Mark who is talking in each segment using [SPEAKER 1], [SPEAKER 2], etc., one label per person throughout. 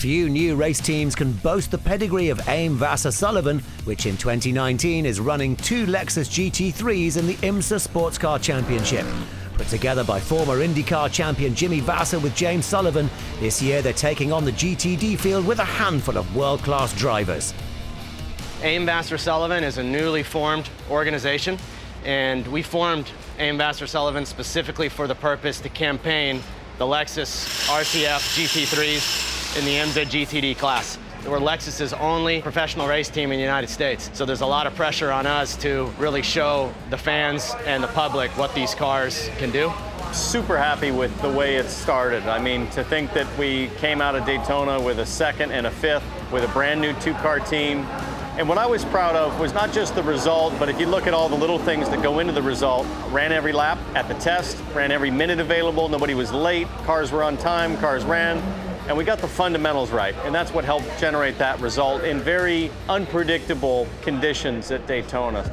[SPEAKER 1] Few new race teams can boast the pedigree of AIM Vasser Sullivan, which in 2019 is running 2 Lexus GT3s in the IMSA Sportscar Championship. Put together by former IndyCar champion Jimmy Vasser with James Sullivan, this year they're taking on the GTD field with a handful of world-class drivers.
[SPEAKER 2] AIM Vasser Sullivan is a newly formed organization, and we formed AIM Vasser Sullivan specifically for the purpose to campaign the Lexus RC F GT3s in the IMSA GTD class. We're Lexus's only professional race team in the United States. So there's a lot of pressure on us to really show the fans and the public what these cars can do.
[SPEAKER 3] Super happy with the way it started. I mean, to think that we came out of Daytona with a 2nd and a 5th with a brand new 2-car team. And what I was proud of was not just the result, but if you look at all the little things that go into the result, ran every lap at the test, ran every minute available, nobody was late, cars were on time, cars ran. And we got the fundamentals right, and that's what helped generate that result in very unpredictable conditions at Daytona.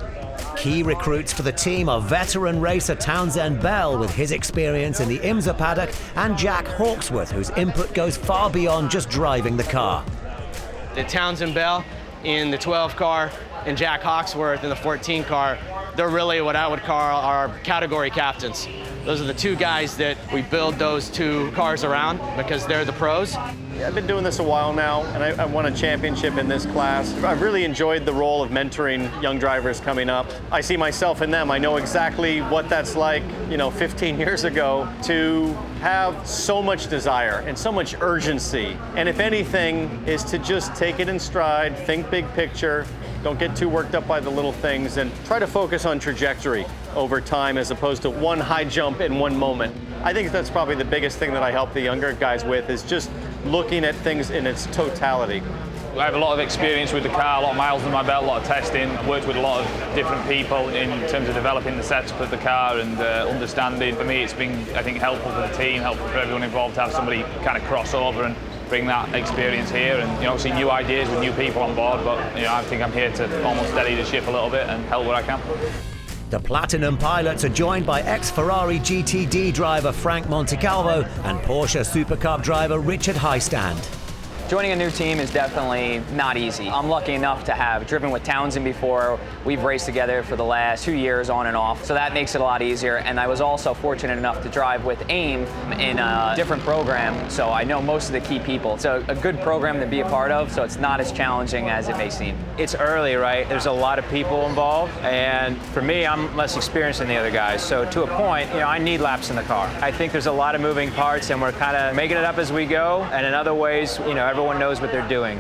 [SPEAKER 1] Key recruits for the team are veteran racer Townsend Bell with his experience in the IMSA paddock, and Jack Hawksworth, whose input goes far beyond just driving the car.
[SPEAKER 2] The Townsend Bell in the 12 car and Jack Hawksworth in the 14 car, they're really what I would call our category captains. Those are the 2 guys that we build those 2 cars around because they're the pros.
[SPEAKER 3] I've been doing this a while now, and I won a championship in this class. I've really enjoyed the role of mentoring young drivers coming up. I see myself in them. I know exactly what that's like, 15 years ago, to have so much desire and so much urgency. And if anything, is to just take it in stride, think big picture, don't get too worked up by the little things, and try to focus on trajectory over time as opposed to one high jump in one moment. I think that's probably the biggest thing that I help the younger guys with, is just looking at things in its totality.
[SPEAKER 4] I have a lot of experience with the car, a lot of miles on my belt, a lot of testing. I've worked with a lot of different people in terms of developing the setup of the car and understanding. For me, it's been, I think, helpful for the team, helpful for everyone involved to have somebody kind of cross over and bring that experience here, and obviously new ideas with new people on board, but I think I'm here to almost steady the ship a little bit and help where I can.
[SPEAKER 1] The Platinum pilots are joined by ex-Ferrari GTD driver Frank Montecalvo and Porsche Super Cup driver Richard Heistand.
[SPEAKER 5] Joining a new team is definitely not easy. I'm lucky enough to have driven with Townsend before. We've raced together for the last 2 years on and off, so that makes it a lot easier. And I was also fortunate enough to drive with AIM in a different program, so I know most of the key people. It's a good program to be a part of, so it's not as challenging as it may seem.
[SPEAKER 6] It's early, right? There's a lot of people involved, and for me, I'm less experienced than the other guys. So to a point, I need laps in the car. I think there's a lot of moving parts, and we're kind of making it up as we go, and in other ways, everyone knows what they're doing.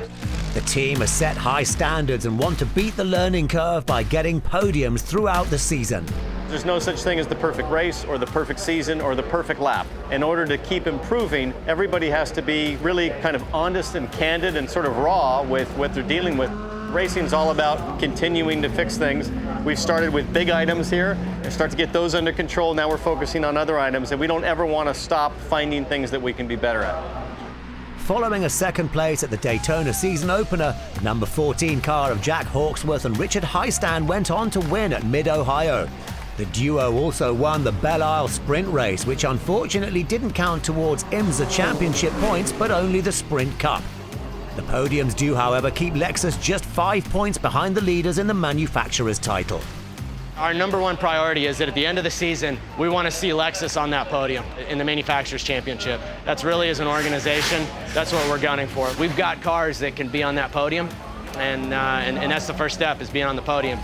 [SPEAKER 1] The team has set high standards and want to beat the learning curve by getting podiums throughout the season.
[SPEAKER 3] There's no such thing as the perfect race or the perfect season or the perfect lap. In order to keep improving, everybody has to be really kind of honest and candid and sort of raw with what they're dealing with. Racing's all about continuing to fix things. We've started with big items here and start to get those under control. Now we're focusing on other items, and we don't ever want to stop finding things that we can be better at.
[SPEAKER 1] Following a 2nd place at the Daytona season opener, number 14 car of Jack Hawksworth and Richard Heistand went on to win at Mid-Ohio. The duo also won the Belle Isle sprint race, which unfortunately didn't count towards IMSA championship points, but only the Sprint Cup. The podiums do, however, keep Lexus just 5 points behind the leaders in the manufacturer's title.
[SPEAKER 2] Our number 1 priority is that at the end of the season, we want to see Lexus on that podium in the Manufacturers Championship. That's really, as an organization, that's what we're gunning for. We've got cars that can be on that podium, and that's the first step, is being on the podium.